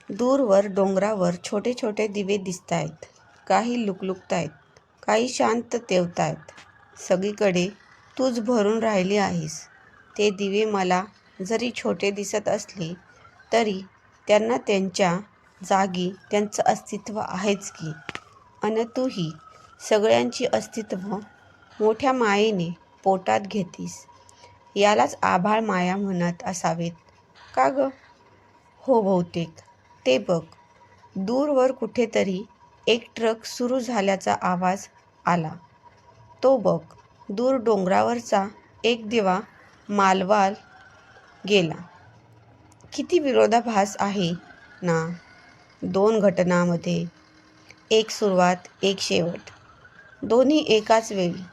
दूरवर डोंगरावर छोटे छोटे दिवे दिसतायत. काही लुकलुकतायत, काही शांत तेवतायत. सगळीकडे तूच भरून राहिली आहेस. ते दिवे मला जरी छोटे दिसत असले तरी त्यांना त्यांच्या जागी त्यांचं अस्तित्व आहेच की. अन तूही सगळ्यांची अस्तित्व मोठ्या मायेने पोटात घेतीस. यालाच आभाळ माया म्हणत असावेत का ग? हो बहुतेक. ते बघ, दूरवर कुठेतरी एक ट्रक सुरू झाल्याचा आवाज आला. तो बघ, दूर डोंगरावरचा एक दिवा मालवाल गेला. किती विरोधाभास आहे ना दोन घटनांमध्ये. एक सुरुवात, एक शेवट. दोन्ही एकाच वेळी.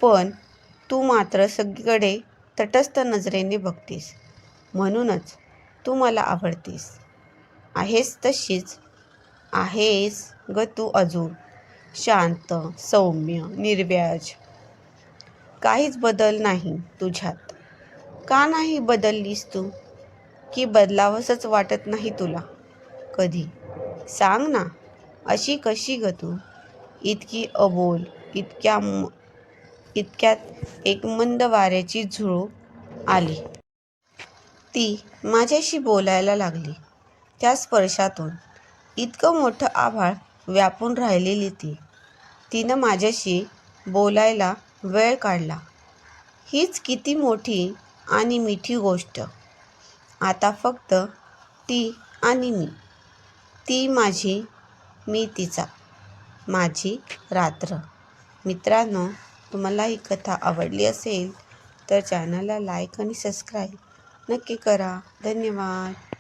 पण तू मात्र सगळीकडे तटस्थ नजरेने बघतेस. म्हणूनच तू मला आवडतेस. आहेस तशीच आहेस ग तू अजून. शांत, सौम्य, निर्व्याज. काहीच बदल नाही तुझ्यात. का नाही बदललीस तू? की बदलावंसच वाटत नाही तुला कधी? सांग ना. अशी कशी ग तू? इतकी अबोल. इतक्यात एक मंद वाऱ्याची झुळूक आली. ती माझ्याशी बोलायला लागली. त्या स्पर्शातून इतकं मोठं आभाळ व्यापून राहिलेली ती. तिनं माझ्याशी बोलायला वेळ काढला. हीच किती मोठी आणि मिठी गोष्ट. आता फक्त ती आणि मी. ती माझी, मी तिचा. माझी रात्र. मित्रांनो, तुम्हाला ही कथा आवडली असेल तर चॅनलला लाईक आणि सबस्क्राईब नक्की करा. धन्यवाद.